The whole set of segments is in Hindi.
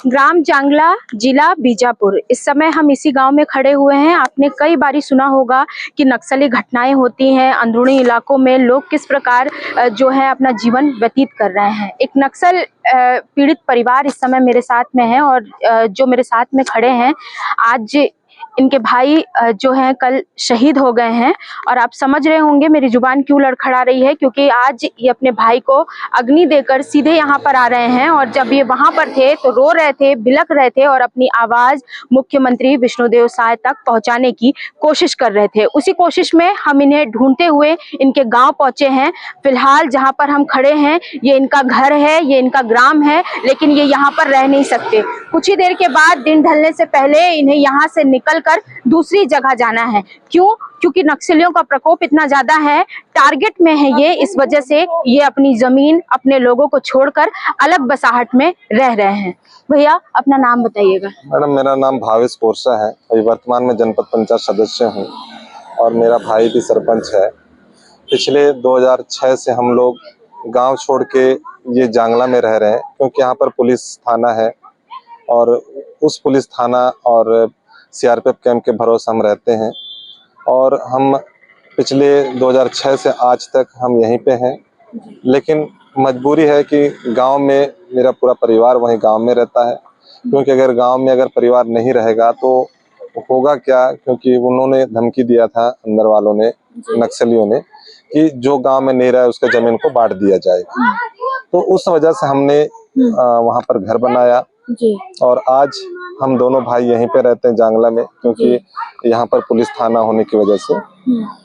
ग्राम जांगला, जिला बीजापुर। इस समय हम इसी गांव में खड़े हुए हैं। आपने कई बारी सुना होगा कि नक्सली घटनाएं होती हैं, अंदरूनी इलाकों में लोग किस प्रकार जो है अपना जीवन व्यतीत कर रहे हैं। एक नक्सल पीड़ित परिवार इस समय मेरे साथ में है और जो मेरे साथ में खड़े हैं, आज इनके भाई जो हैं कल शहीद हो गए हैं। और आप समझ रहे होंगे मेरी जुबान क्यों लड़खड़ा रही है, क्योंकि आज ये अपने भाई को अग्नि देकर सीधे यहाँ पर आ रहे हैं। और जब ये वहां पर थे तो रो रहे थे, बिलख रहे थे और अपनी आवाज मुख्यमंत्री विष्णुदेव साय तक पहुंचाने की कोशिश कर रहे थे। उसी कोशिश में हम इन्हें ढूंढते हुए इनके गांव पहुंचे हैं। फिलहाल जहां पर हम खड़े हैं ये इनका घर है, ये इनका ग्राम है, लेकिन ये यहाँ पर रह नहीं सकते। कुछ ही देर के बाद दिन ढलने से पहले इन्हें यहाँ से निकल कर दूसरी जगह जाना है। क्यों? क्योंकि नक्सलियों का प्रकोप इतना ज्यादा है, टारगेट में है ये, इस वजह से ये अपनी जमीन, अपने लोगों को छोड़कर अलग बसाहट में रह रहे हैं। भैया अपना नाम बताइएगा। मैडम, मेरा नाम भावेश पोरसा है। अभी वर्तमान में जनपद पंचायत सदस्य हूँ और मेरा भाई भी सरपंच है। पिछले 2006 से हम लोग गांव छोड़ के ये जांगला में रह रहे हैं, क्योंकि यहाँ पर पुलिस थाना है और उस पुलिस थाना और सीआरपीएफ कैंप के भरोसे हम रहते हैं। और हम पिछले 2006 से आज तक हम यहीं पे हैं, लेकिन मजबूरी है कि गांव में मेरा पूरा परिवार वहीं गांव में रहता है। क्योंकि अगर गांव में अगर परिवार नहीं रहेगा तो होगा क्या, क्योंकि उन्होंने धमकी दिया था अंदर वालों ने, नक्सलियों ने, कि जो गांव में नहीं रहा उसके जमीन को बांट दिया जाएगा। तो उस वजह से हमने वहां पर घर बनाया और आज हम दोनों भाई यहीं पे रहते हैं जांगला में, क्योंकि यहाँ पर पुलिस थाना होने की वजह से।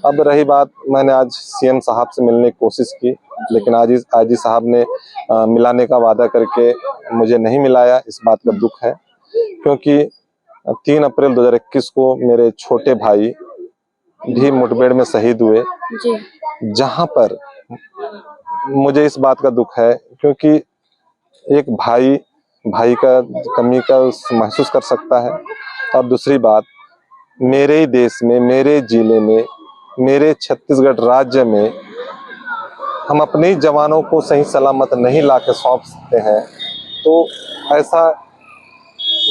अब रही बात, मैंने आज सीएम साहब से मिलने की कोशिश की, लेकिन आज ही साहब ने मिलाने का वादा करके मुझे नहीं मिलाया। इस बात का दुख है, क्योंकि 3 अप्रैल 2021 को मेरे छोटे भाई भी मुठभेड़ में शहीद हुए, जहां पर मुझे इस बात का दुख है, क्योंकि एक भाई का कमी का महसूस कर सकता है। और दूसरी बात, मेरे ही देश में, मेरे जिले में, मेरे छत्तीसगढ़ राज्य में हम अपने जवानों को सही सलामत नहीं लाके सौंप सकते हैं, तो ऐसा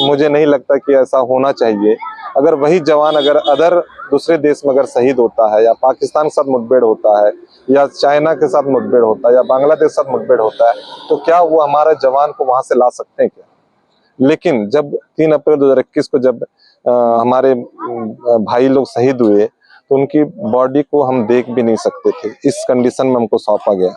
मुझे नहीं लगता कि ऐसा होना चाहिए। अगर वही जवान अगर दूसरे देश में अगर शहीद होता है, या पाकिस्तान के साथ मुठभेड़ होता है, या चाइना के साथ मुठभेड़ होता है, या बांग्लादेश के साथ मुठभेड़ होता है, तो क्या वो हमारे जवान को वहां से ला सकते हैं क्या? लेकिन जब 3 अप्रैल 2021 को जब हमारे भाई लोग शहीद हुए, तो उनकी बॉडी को हम देख भी नहीं सकते थे। इस कंडीशन में हमको सौंपा गया।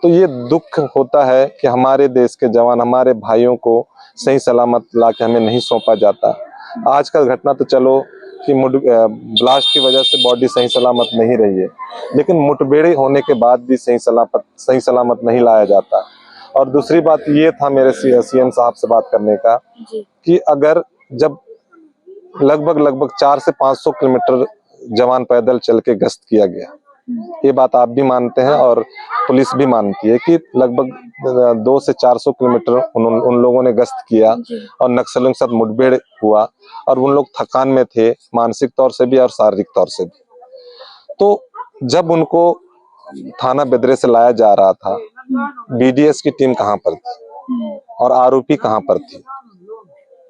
तो ये दुख होता है कि हमारे देश के जवान, हमारे भाइयों को सही सलामत लाके हमें नहीं सौंपा जाता। आज का घटना तो चलो कि ब्लास्ट की वजह से बॉडी सही सलामत नहीं रही है, लेकिन मुठभेड़ होने के बाद भी सही सलामत नहीं लाया जाता। और दूसरी बात ये था मेरे सीएम साहब से बात करने का, कि अगर जब लगभग 400 से 500 किलोमीटर जवान पैदल चल के गश्त किया गया, ये बात आप भी मानते हैं और पुलिस भी मानती है कि लगभग 200 से 400 किलोमीटर उन लोगों ने गश्त किया और नक्सलियों के साथ मुठभेड़ हुआ, और उन लोग थकान में थे, मानसिक तौर से भी और शारीरिक तौर से भी। तो जब उनको थाना बेदरे से लाया जा रहा था, बीडीएस की टीम कहाँ पर थी और आरोपी कहाँ पर थी?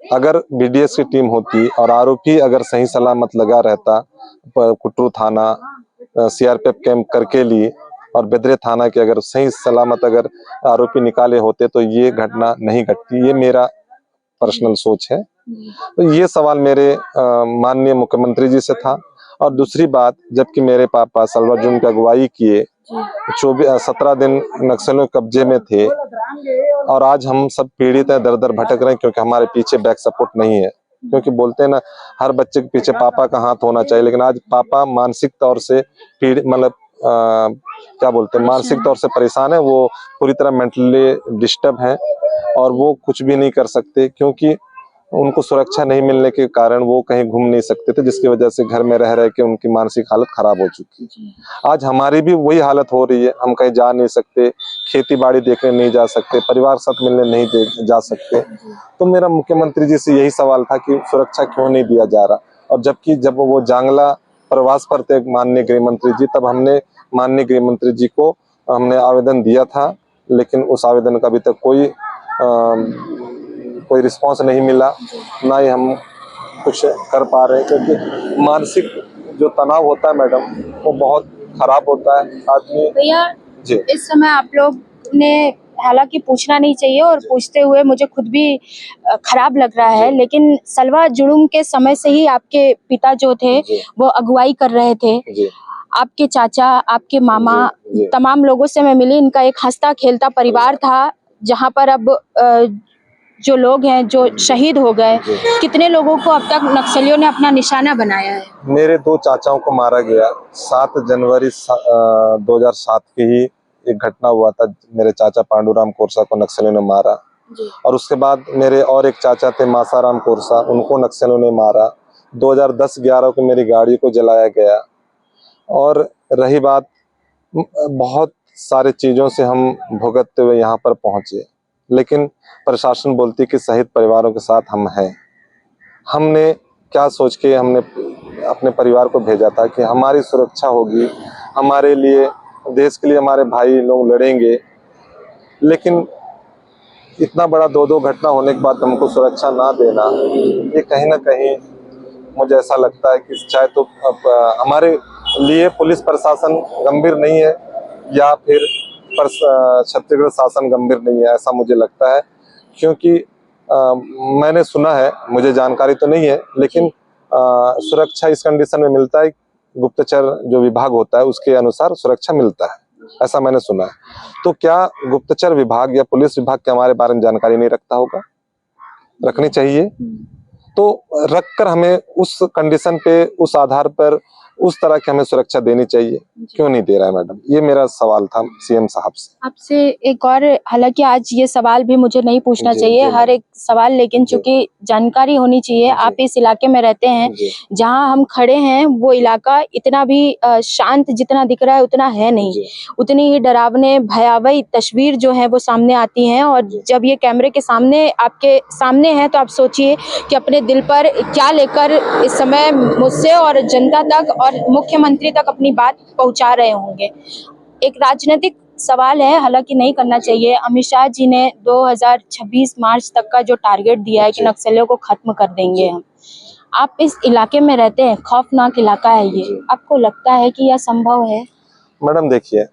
अगर बीडीएस की टीम होती और आरोपी अगर सही सलामत लगा रहता, कुटरू थाना सीआरपीएफ कैंप करके ली और बेदरे थाना के अगर सही सलामत अगर आरोपी निकाले होते, तो ये घटना नहीं घटती। ये मेरा पर्सनल सोच है। तो ये सवाल मेरे माननीय मुख्यमंत्री जी से था। और दूसरी बात, जबकि मेरे पापा सलवर जून की अगुवाई किए 17 दिन नक्सलियों कब्जे में थे, और आज हम सब पीड़ित हैं, दर दर भटक रहे हैं, क्योंकि हमारे पीछे बैक सपोर्ट नहीं है। क्योंकि बोलते हैं ना, हर बच्चे के पीछे पापा का हाथ होना चाहिए, लेकिन आज पापा मानसिक तौर से मतलब क्या बोलते हैं, मानसिक तौर से परेशान है। वो पूरी तरह मेंटली डिस्टर्ब है और वो कुछ भी नहीं कर सकते, क्योंकि उनको सुरक्षा नहीं मिलने के कारण वो कहीं घूम नहीं सकते थे, जिसकी वजह से घर में रह के उनकी मानसिक हालत खराब हो चुकी है। आज हमारी भी वही हालत हो रही है। हम कहीं जा नहीं सकते, खेती बाड़ी देखने नहीं जा सकते, परिवार साथ मिलने नहीं जा सकते। तो मेरा मुख्यमंत्री जी से यही सवाल था कि सुरक्षा क्यों नहीं दिया जा रहा। और जब वो जांगला प्रवास पर थे माननीय गृह मंत्री जी, तब हमने माननीय गृह मंत्री जी को हमने आवेदन दिया था, लेकिन उस आवेदन का अभी तक कोई कोई रिस्पांस नहीं मिला, ना ही हम कुछ कर पा रहे हैं, क्योंकि मानसिक जो तनाव होता है मैडम वो बहुत खराब होता है आदमी। भैया जी इस समय आप लोग ने, हालांकि पूछना नहीं चाहिए और पूछते हुए मुझे खुद भी खराब लग रहा है, लेकिन सलवा जुलूम के समय से ही आपके पिता जो थे वो अगुवाई कर रहे थे। जी आपके चाचा, आपके मामा, जी तमाम लोगों से मैं मिली। इनका एक हंसता खेलता परिवार था, जहां पर अब जो लोग हैं जो शहीद हो गए। कितने लोगों को अब तक नक्सलियों ने अपना निशाना बनाया है? मेरे 2 चाचाओं को मारा गया 7 जनवरी 2007 की ही एक घटना हुआ था। मेरे चाचा पांडुराम कोरसा को नक्सलियों ने मारा, और उसके बाद मेरे और एक चाचा थे मासाराम कोरसा, उनको नक्सलियों ने मारा। 2010-11 को मेरी गाड़ी को जलाया गया। और रही बात, बहुत सारे चीजों से हम भुगतते हुए यहाँ पर पहुंचे, लेकिन प्रशासन बोलती कि शहीद परिवारों के साथ हम हैं। हमने क्या सोच के हमने अपने परिवार को भेजा था कि हमारी सुरक्षा होगी, हमारे लिए, देश के लिए हमारे भाई लोग लड़ेंगे, लेकिन इतना बड़ा 2-2 घटना होने के बाद हमको सुरक्षा ना देना, ये कहीं ना कहीं मुझे ऐसा लगता है कि चाहे तो हमारे लिए पुलिस प्रशासन गंभीर नहीं है, या फिर छत्तीसगढ़ शासन गंभीर नहीं है, ऐसा मुझे लगता है। क्योंकि मैंने सुना है, मुझे जानकारी तो नहीं है, लेकिन सुरक्षा इस कंडीशन में मिलता है, गुप्तचर जो विभाग होता है उसके अनुसार सुरक्षा मिलता है, ऐसा मैंने सुना है। तो क्या गुप्तचर विभाग या पुलिस विभाग के हमारे बारे में जानकारी नहीं रखता होगा? रखनी चाहिए। तो रखकर हमें उस कंडीशन पे, उस आधार पर, उस तरह की हमें सुरक्षा देनी चाहिए। क्यों नहीं दे रहा है मैडम? ये मेरा सवाल था सीएम साहब से। आपसे एक और, हालांकि आज ये सवाल भी मुझे नहीं पूछना जी, चाहिए, जी, हर एक सवाल, लेकिन चूंकि जानकारी होनी चाहिए। आप इस इलाके में रहते हैं, जहां हम खड़े हैं वो इलाका इतना भी शांत जितना दिख रहा है उतना है नहीं। उतनी ही डरावने भयावह तस्वीर जो है वो सामने आती हैं, और जब ये कैमरे के सामने, आपके सामने है, तो आप सोचिए कि अपने दिल पर क्या लेकर इस समय मुझसे और जनता तक और मुख्यमंत्री तक अपनी बात पहुंचा रहे होंगे। एक राजनीतिक सवाल है, हालांकि नहीं करना चाहिए। अमित शाह जी ने 2026 मार्च तक का जो टारगेट दिया है कि नक्सलियों को खत्म कर देंगे हम। आप इस इलाके में रहते हैं, खौफनाक इलाका है ये, आपको लगता है कि यह संभव है? मैडम देखिए,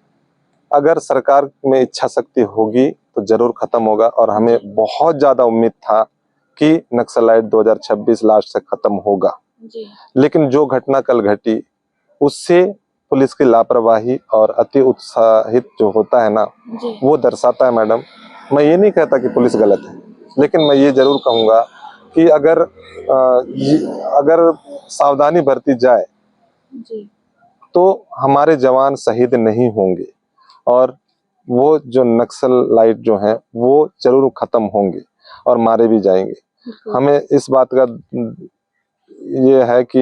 अगर सरकार में इच्छा शक्ति होगी तो जरूर खत्म होगा, और हमें बहुत ज्यादा उम्मीद था कि नक्सलाइट 2026 लास्ट तक खत्म होगा। लेकिन जो घटना कल घटी, उससे पुलिस की लापरवाही और अति उत्साहित जो होता है ना, वो दर्शाता है मैडम। मैं ये नहीं कहता कि पुलिस गलत है, लेकिन मैं ये जरूर कहूंगा कि अगर सावधानी बरती जाए तो हमारे जवान शहीद नहीं होंगे, और वो जो नक्सलाइट जो हैं वो जरूर खत्म होंगे और मारे भी जाएंगे। हमें इस बात का ये है कि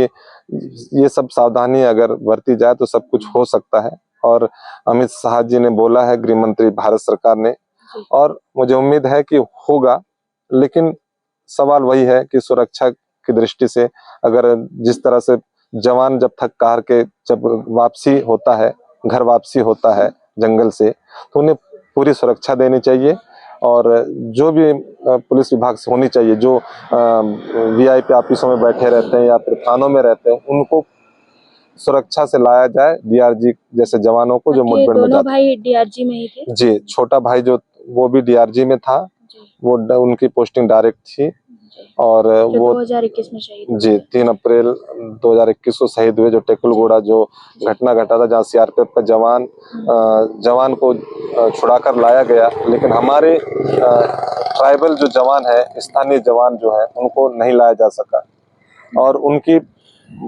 ये सब सावधानी अगर बरती जाए तो सब कुछ हो सकता है। और अमित शाह जी ने बोला है, गृह मंत्री भारत सरकार ने, और मुझे उम्मीद है कि होगा। लेकिन सवाल वही है कि सुरक्षा की दृष्टि से, अगर जिस तरह से जवान जब थक हार के जब वापसी होता है, घर वापसी होता है जंगल से, तो उन्हें पूरी सुरक्षा देनी चाहिए। और जो भी पुलिस विभाग से होनी चाहिए, जो वीआईपी ऑफिसों में बैठे रहते हैं या फिर थानों में रहते हैं, उनको सुरक्षा से लाया जाए। डीआरजी जैसे जवानों को जो मुठभेड़ में दोनों भाई डीआरजी में ही थे? जी, छोटा भाई जो वो भी डीआरजी में था, वो उनकी पोस्टिंग डायरेक्ट थी, और वो 2021 में शहीद जी 3 अप्रैल 2021 को शहीद हुए। जो टेकुलगोड़ा जो घटना घटा था, जहाँ सीआरपीएफ का जवान को छुड़ाकर लाया गया, लेकिन हमारे ट्राइबल जो जवान है, स्थानीय जवान जो है, उनको नहीं लाया जा सका, और उनकी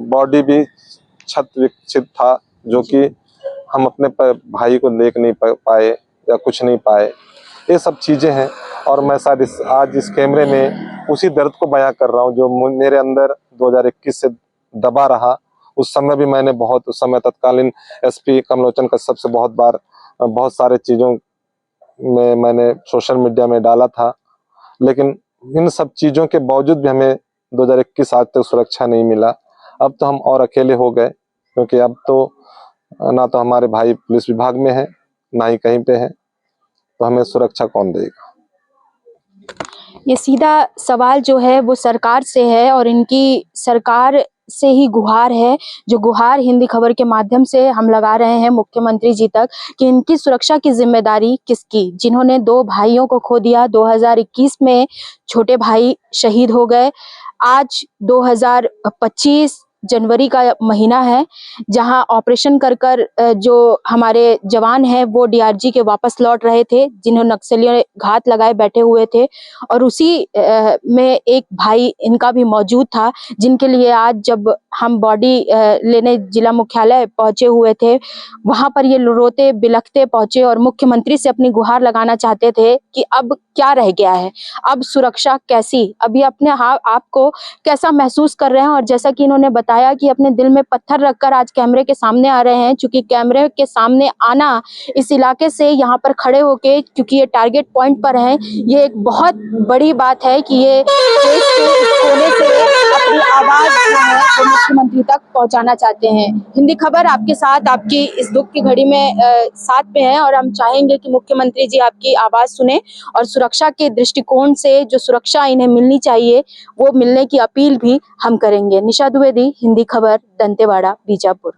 बॉडी भी क्षत विक्षत था, जो कि हम अपने भाई को देख नहीं पाए या कुछ नहीं पाए। ये सब चीजें हैं, और मैं शायद आज इस कैमरे में उसी दर्द को बयां कर रहा हूं जो मेरे अंदर 2021 से दबा रहा। उस समय भी मैंने उस समय तत्कालीन एसपी कमलोचन कश्यप से बहुत सारे चीजों में मैंने सोशल मीडिया में डाला था, लेकिन इन सब चीजों के बावजूद भी हमें 2021 आज तक सुरक्षा नहीं मिला। अब तो हम और अकेले हो गए, क्योंकि अब तो ना तो हमारे भाई पुलिस विभाग में है, ना ही कहीं पे है, तो हमें सुरक्षा कौन देगा? ये सीधा सवाल जो है वो सरकार से है और इनकी सरकार से ही गुहार है, जो गुहार हिंदी खबर के माध्यम से हम लगा रहे हैं मुख्यमंत्री जी तक कि इनकी सुरक्षा की जिम्मेदारी किसकी, जिन्होंने 2 भाइयों को खो दिया। 2021 में छोटे भाई शहीद हो गए। आज 2025 जनवरी का महीना है, जहां ऑपरेशन कर जो हमारे जवान हैं वो डीआरजी के वापस लौट रहे थे, जिन्होंने नक्सलियों ने घात लगाए बैठे हुए थे, और उसी में एक भाई इनका भी मौजूद था, जिनके लिए आज जब हम बॉडी लेने जिला मुख्यालय पहुंचे हुए थे, वहां पर ये रोते बिलखते पहुंचे और मुख्यमंत्री से अपनी गुहार लगाना चाहते थे कि अब क्या रह गया है, अब सुरक्षा कैसी, अभी अपने आपको कैसा महसूस कर रहे हैं। और जैसा कि इन्होंने बताया कि अपने दिल में पत्थर रखकर आज कैमरे के सामने आ रहे हैं, क्योंकि कैमरे के सामने आना, इस इलाके से यहाँ पर खड़े होके, क्योंकि ये टारगेट पॉइंट पर हैं, ये एक बहुत बड़ी बात है कि ये देश के इस कोने से अपनी आवाज जो है वो मुख्यमंत्री तक पहुंचाना चाहते हैं। हिंदी खबर आपके साथ, आपकी इस दुख की घड़ी में साथ में है, और हम चाहेंगे कि मुख्यमंत्री जी आपकी आवाज सुने और सुरक्षा के दृष्टिकोण से जो सुरक्षा इन्हें मिलनी चाहिए वो मिलने की अपील भी हम करेंगे। निशा द्विवेदी, हिंदी खबर, दंतेवाड़ा, बीजापुर।